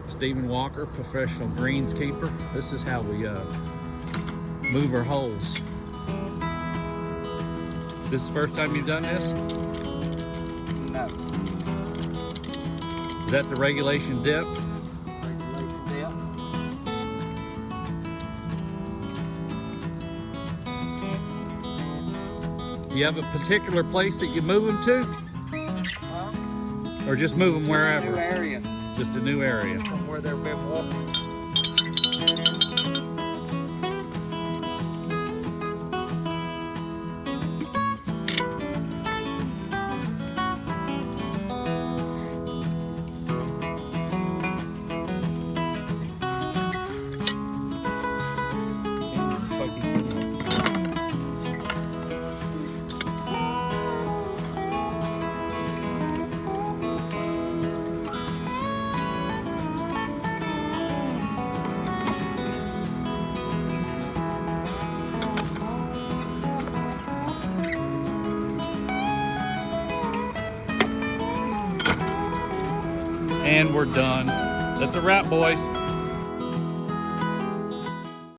Stephen Walker, professional greenskeeper. This is how we move our holes. This is the first time you've done this? No. Is that the regulation dip? Regulation dip. Do you have a particular place that you move them to? Or just move them wherever? New area. Just a new area. From where they've been walking. And we're done. That's a wrap, boys.